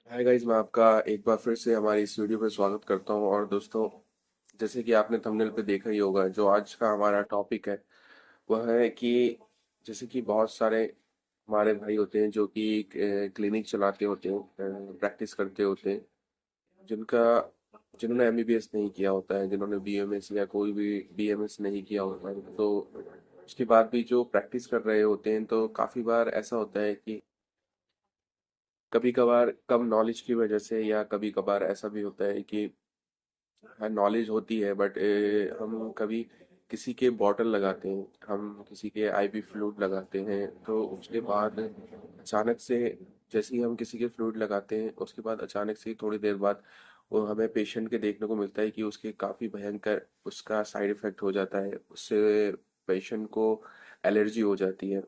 Hi guys, मैं आपका एक बार फिर से हमारी इस वीडियो पे स्वागत करता हूँ। और दोस्तों, जैसे कि आपने थंबनेल पे देखा ही होगा, जो आज का हमारा टॉपिक है वह है कि जैसे कि बहुत सारे हमारे भाई होते हैं जो कि क्लिनिक चलाते होते हैं, प्रैक्टिस करते होते हैं, जिनका जिन्होंने एमबीबीएस नहीं किया होता है, जिन्होंने बीएमएस या कोई भी बीएमएस नहीं किया होता है, तो उसके बाद भी जो प्रैक्टिस कर रहे होते हैं, तो काफी बार ऐसा होता है कि कभी कभार कम नॉलेज की वजह से, या कभी कभार ऐसा भी होता है कि हाँ, नॉलेज होती है बट हम कभी किसी के बॉटल लगाते हैं, हम किसी के आईवी फ्लूइड लगाते हैं, तो उसके बाद अचानक से, जैसे ही हम किसी के फ्लूइड लगाते हैं, उसके बाद अचानक से ही थोड़ी देर बाद वो हमें पेशेंट के देखने को मिलता है कि उसके काफ़ी भयंकर उसका साइड इफेक्ट हो जाता है। उससे पेशेंट को एलर्जी हो जाती है,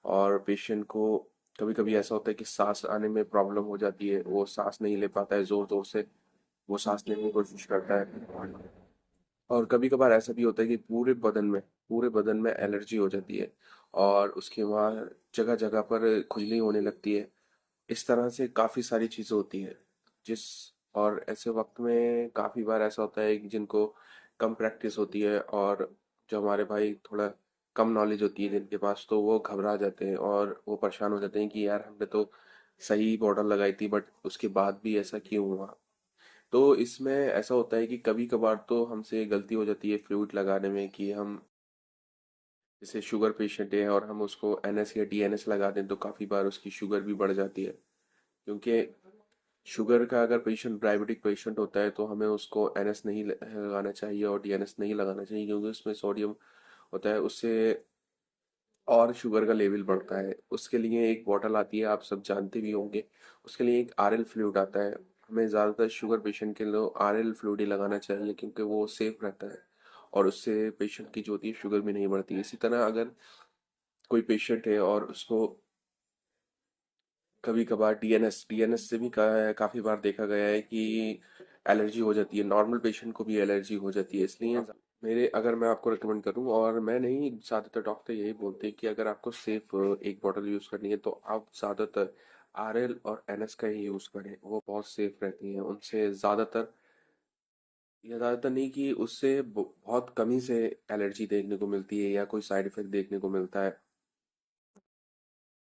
और पेशेंट को कभी कभी ऐसा होता है कि सांस आने में प्रॉब्लम हो जाती है, वो सांस नहीं ले पाता है, जोर जोर से वो सांस लेने की कोशिश करता है। और कभी कभार ऐसा भी होता है कि पूरे बदन में एलर्जी हो जाती है, और उसके बाद जगह जगह पर खुजली होने लगती है। इस तरह से काफ़ी सारी चीज़ें होती हैं। जिस और ऐसे वक्त में काफ़ी बार ऐसा होता है कि जिनको कम प्रैक्टिस होती है, और जो हमारे भाई थोड़ा कम नॉलेज होती है जिनके पास, तो वो घबरा जाते हैं और वो परेशान हो जाते हैं कि यार, हमने तो सही बॉर्डर लगाई थी बट उसके बाद भी ऐसा क्यों हुआ। तो इसमें ऐसा होता है कि कभी कभार तो हमसे गलती हो जाती है फ्लूइड लगाने में, कि हम जैसे शुगर पेशेंट है और हम उसको एनएस या डीएनएस लगा दें, तो काफ़ी बार उसकी शुगर भी बढ़ जाती है। क्योंकि शुगर का अगर पेशेंट डायबिटिक पेशेंट होता है, तो हमें उसको एनएस नहीं लगाना चाहिए और डीएनएस नहीं लगाना चाहिए, क्योंकि उसमें सोडियम होता है, उससे और शुगर का लेवल बढ़ता है। उसके लिए एक बॉटल आती है, आप सब जानते भी होंगे। उसके लिए एक आरएल फ्लूइड आता है। हमें ज़्यादातर शुगर पेशेंट के लिए आरएल फ्लूइड ही लगाना चाहिए, क्योंकि वो सेफ रहता है, और उससे पेशेंट की जो होती है शुगर भी नहीं बढ़ती है। इसी तरह अगर कोई पेशेंट है और उसको कभी कभार डीएनएस डीएनएस से भी काफ़ी बार देखा गया है कि एलर्जी हो जाती है, नॉर्मल पेशेंट को भी एलर्जी हो जाती है। इसलिए मेरे अगर मैं आपको रिकमेंड करूं, और मैं नहीं, ज़्यादातर डॉक्टर यही बोलते हैं कि अगर आपको सिर्फ एक बॉटल यूज़ करनी है, तो आप ज़्यादातर आरएल और एनएस का ही यूज़ करें। वो बहुत सेफ रहती हैं। उनसे ज़्यादातर, या ज़्यादातर नहीं, कि उससे बहुत कमी से एलर्जी देखने को मिलती है या कोई साइड इफेक्ट देखने को मिलता है।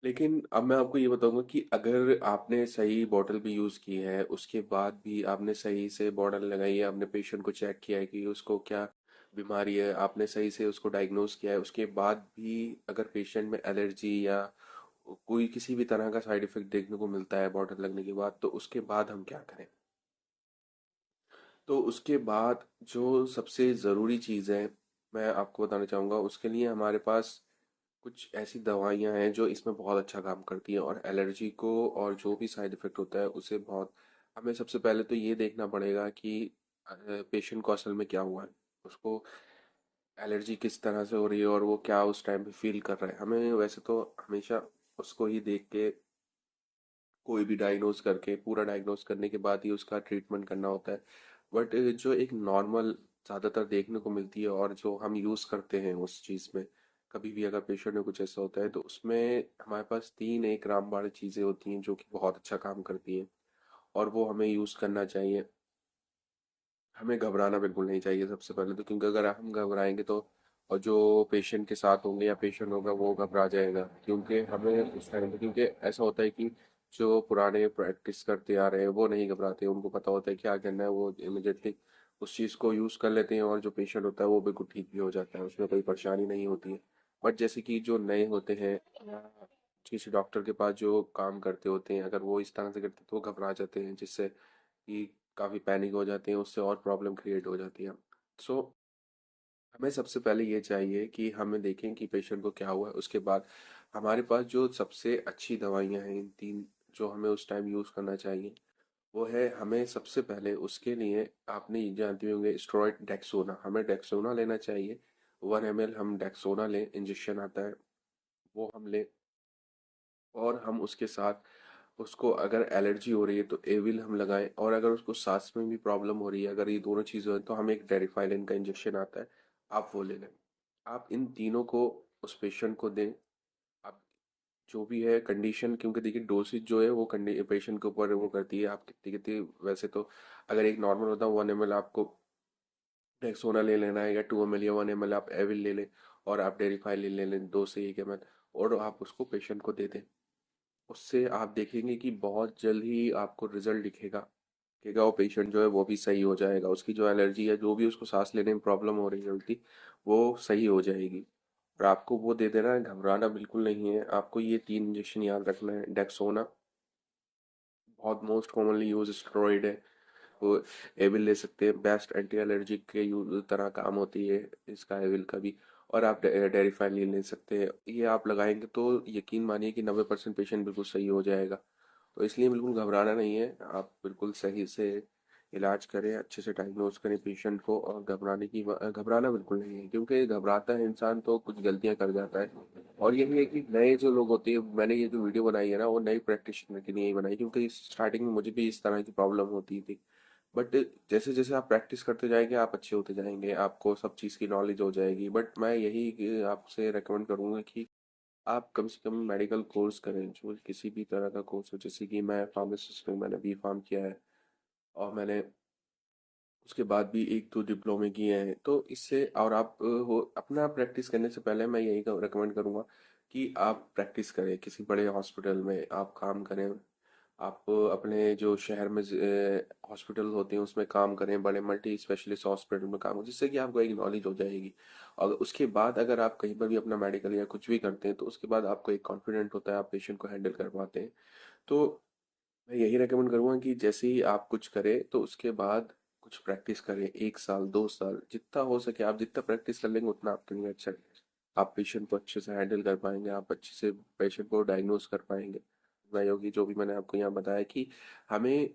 लेकिन अब मैं आपको ये बताऊंगा कि अगर आपने सही बॉटल भी यूज़ की है, उसके बाद भी आपने सही से बॉटल लगाई है, आपने पेशेंट को चेक किया है कि उसको क्या बीमारी है, आपने सही से उसको डायग्नोज किया है, उसके बाद भी अगर पेशेंट में एलर्जी या कोई किसी भी तरह का साइड इफेक्ट देखने को मिलता है बॉटल लगने के बाद, तो उसके बाद हम क्या करें। तो उसके बाद जो सबसे ज़रूरी चीज़ है, मैं आपको बताना चाहूँगा। उसके लिए हमारे पास कुछ ऐसी दवाइयाँ हैं जो इसमें बहुत अच्छा काम करती हैं, और एलर्जी को और जो भी साइड इफेक्ट होता है उसे बहुत, हमें सबसे पहले तो ये देखना पड़ेगा कि पेशेंट को असल में क्या हुआ है, उसको एलर्जी किस तरह से हो रही है, और वो क्या उस टाइम पे फील कर रहा है। हमें वैसे तो हमेशा उसको ही देख के, कोई भी डायग्नोज करके, पूरा डायग्नोज करने के बाद ही उसका ट्रीटमेंट करना होता है। बट जो एक नॉर्मल ज़्यादातर देखने को मिलती है, और जो हम यूज़ करते हैं उस चीज़ में, कभी भी अगर पेशेंट में कुछ ऐसा होता है, तो उसमें हमारे पास तीन एक रामबाण चीज़ें होती हैं जो कि बहुत अच्छा काम करती हैं, और वो हमें यूज़ करना चाहिए। हमें घबराना बिल्कुल नहीं चाहिए सबसे पहले तो, क्योंकि अगर हम घबराएंगे तो, और जो पेशेंट के साथ होंगे या पेशेंट होगा वो घबरा जाएगा, क्योंकि हमें उस टाइम पे, क्योंकि ऐसा होता है कि जो पुराने प्रैक्टिस करते आ रहे हैं वो नहीं घबराते, उनको पता होता है क्या करना है, वो इमिडिएटली उस चीज़ को यूज़ कर लेते हैं, और जो पेशेंट होता है वो बिल्कुल ठीक भी हो जाता है, उसमें कोई परेशानी नहीं होती है। बट जैसे कि जो नए होते हैं, किसी डॉक्टर के पास जो काम करते होते हैं, अगर वो इस तरह से करते हैं तो वो घबरा जाते हैं, जिससे कि काफ़ी पैनिक हो जाते हैं, उससे और प्रॉब्लम क्रिएट हो जाती है। सो हमें सबसे पहले ये चाहिए कि हमें देखें कि पेशेंट को क्या हुआ है। उसके बाद हमारे पास जो सबसे अच्छी दवाइयाँ हैं, इन तीन, जो हमें उस टाइम यूज़ करना चाहिए, वो है, हमें सबसे पहले उसके लिए, आपने ये जानते होंगे, स्टेरॉइड डेक्सोना, हमें डेक्सोना लेना चाहिए। 1 ml हम डेक्सोना लें, इंजेक्शन आता है, वो हम लें। और हम उसके साथ, उसको अगर एलर्जी हो रही है तो एविल हम लगाएं, और अगर उसको सांस में भी प्रॉब्लम हो रही है, अगर ये दोनों चीज़ें हैं, तो हम एक टेरिफाइलिन का इंजेक्शन आता है, आप वो ले लें। आप इन तीनों को उस पेशेंट को दें। आप जो भी है कंडीशन, क्योंकि देखिए डोसेज जो है वो पेशेंट के ऊपर वो करती है, आप कितनी कितनी। वैसे तो अगर एक नॉर्मल होता है 1 ml आपको डेक्सोना ले लेना है, या 2 ml या 1 ml आप एविल ले लें, और आप डेरिफाई ले लें 2 से 1 ml, और आप उसको पेशेंट को दे दें। उससे आप देखेंगे कि बहुत जल्द ही आपको रिजल्ट दिखेगा, दिखेगा। वो पेशेंट जो है वो भी सही हो जाएगा, उसकी जो एलर्जी है, जो भी उसको सांस लेने में प्रॉब्लम हो रही है उल्टी, वो सही हो जाएगी। और आपको वो दे देना है, घबराना बिल्कुल नहीं है। आपको ये 3 इंजेक्शन याद रखना है। डेक्सोना बहुत मोस्ट कॉमनली यूज स्टेरॉइड है, वो एविल ले सकते हैं, बेस्ट एंटी एलर्जिक के यूज तरह काम होती है इसका एविल का भी। और आप डेरिफाइन ले सकते हैं, ये आप लगाएंगे तो यकीन मानिए कि 90% पेशेंट बिल्कुल सही हो जाएगा। तो इसलिए बिल्कुल घबराना नहीं है, आप बिल्कुल सही से इलाज करें, अच्छे से डायग्नोज करें पेशेंट को। और घबराना बिल्कुल नहीं है, क्योंकि घबराता है इंसान तो कुछ गलतियां कर जाता है। और यही है कि नए जो लोग होते हैं, मैंने ये जो वीडियो बनाई है ना, वो नई प्रैक्टिशनर के लिए ही बनाई, क्योंकि स्टार्टिंग में मुझे भी इस तरह की प्रॉब्लम होती थी। बट जैसे जैसे आप प्रैक्टिस करते जाएंगे आप अच्छे होते जाएंगे, आपको सब चीज़ की नॉलेज हो जाएगी। बट मैं यही आपसे रेकमेंड करूंगा कि आप कम से कम मेडिकल कोर्स करें, जो किसी भी तरह का कोर्स हो। जैसे कि मैं फार्मासिस्ट हूँ, मैंने बी फार्म किया है, और मैंने उसके बाद भी एक दो डिप्लोमे किए हैं। तो इससे, और आप हो अपना प्रैक्टिस करने से पहले मैं यही रेकमेंड करूंगा कि आप प्रैक्टिस करें किसी बड़े हॉस्पिटल में, आप काम करें। आप अपने जो शहर में हॉस्पिटल होते हैं उसमें काम करें, बड़े मल्टी स्पेशलिस्ट हॉस्पिटल में काम करें, जिससे कि आपको एक नॉलेज हो जाएगी। और उसके बाद अगर आप कहीं पर भी अपना मेडिकल या कुछ भी करते हैं, तो उसके बाद आपको एक कॉन्फिडेंट होता है, आप पेशेंट को हैंडल कर पाते हैं। तो मैं यही रेकमेंड करूंगा कि जैसे ही आप कुछ करें तो उसके बाद कुछ प्रैक्टिस करें, 1 साल 2 साल जितना हो सके। आप जितना प्रैक्टिस कर लेंगे उतना आपके लिए अच्छा है। आप पेशेंट को अच्छे से हैंडल कर पाएंगे, आप अच्छे से पेशेंट को डायग्नोज कर पाएंगे। मैं योगी जो भी मैंने आपको यहाँ बताया कि हमें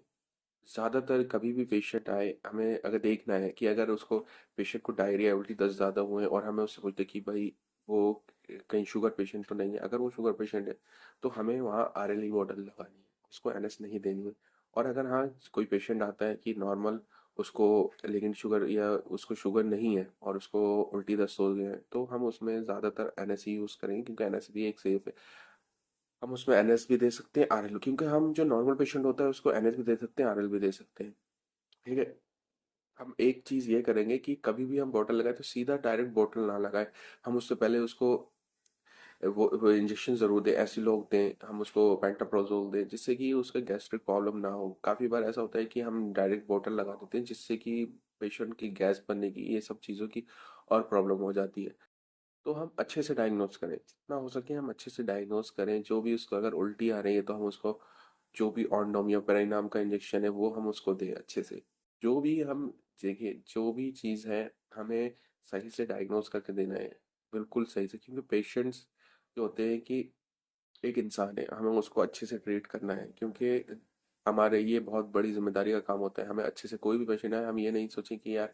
ज़्यादातर कभी भी पेशेंट आए, हमें अगर देखना है कि अगर उसको पेशेंट को डायरिया उल्टी 10 ज़्यादा हुए, और हमें उससे पूछते कि भाई वो कहीं शुगर पेशेंट तो नहीं है। अगर वो शुगर पेशेंट है तो हमें वहाँ आरएलई बॉटल लगानी है, उसको एनएस नहीं देनी है। और अगर हाँ कोई पेशेंट आता है कि नॉर्मल उसको, लेकिन शुगर या उसको शुगर नहीं है और उसको उल्टी दस्त हो गया है, तो हम उसमें ज़्यादातर एनएस ही यूज़ करेंगे, क्योंकि एनएस भी एक सेफ है। हम उसमें एनएस भी दे सकते हैं, आरएल, क्योंकि हम जो नॉर्मल पेशेंट होता है उसको एनएस भी दे सकते हैं, आरएल भी दे सकते हैं। ठीक है। हम एक चीज ये करेंगे कि कभी भी हम बॉटल लगाए तो सीधा डायरेक्ट बॉटल ना लगाए। हम उससे पहले उसको वो इंजेक्शन जरूर दें, ऐसे लोग दें, हम उसको पेंटाप्रोजोल दें, जिससे कि उसका गैस्ट्रिक प्रॉब्लम ना हो। काफी बार ऐसा होता है कि हम डायरेक्ट बॉटल लगा देते हैं, जिससे कि पेशेंट की गैस बनने की, ये सब चीज़ों की और प्रॉब्लम हो जाती है। तो हम अच्छे से डायग्नोज करें, जितना हो सके हम अच्छे से डायग्नोज करें। जो भी उसको अगर उल्टी आ रही है तो हम उसको जो भी ऑन्डोम या पेराइनाम का इंजेक्शन है वो हम उसको दें अच्छे से। जो भी हम देखिए, जो भी चीज़ है हमें सही से डायग्नोज करके देना है, बिल्कुल सही से। क्योंकि पेशेंट्स जो होते हैं कि एक इंसान है, हमें उसको अच्छे से ट्रीट करना है। क्योंकि हमारे ये बहुत बड़ी जिम्मेदारी का काम होता है, हमें अच्छे से कोई भी पेशेंट आए हम ये नहीं सोचें कि यार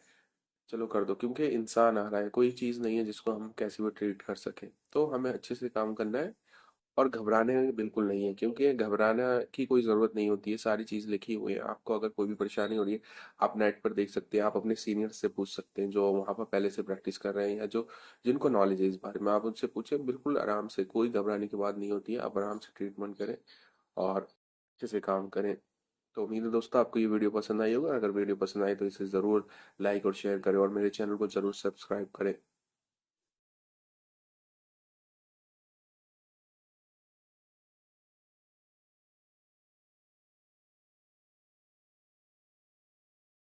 चलो कर दो, क्योंकि इंसान आ रहा है, कोई चीज़ नहीं है जिसको हम कैसे भी ट्रीट कर सकें। तो हमें अच्छे से काम करना है, और घबराने बिल्कुल नहीं है, क्योंकि घबराना की कोई ज़रूरत नहीं होती है। सारी चीज़ लिखी हुई है, आपको अगर कोई भी परेशानी हो रही है आप नेट पर देख सकते हैं, आप अपने सीनियर से पूछ सकते हैं जो वहाँ पर पहले से प्रैक्टिस कर रहे हैं, या जो जिनको नॉलेज है इस बारे में, आप उनसे पूछें। बिल्कुल आराम से, कोई घबराने की बात नहीं होती है। आप आराम से ट्रीटमेंट करें और अच्छे से काम करें। तो उम्मीद है दोस्तों आपको ये वीडियो पसंद आई होगा। अगर वीडियो पसंद आई तो इसे ज़रूर लाइक और शेयर करें, और मेरे चैनल को ज़रूर सब्सक्राइब करें।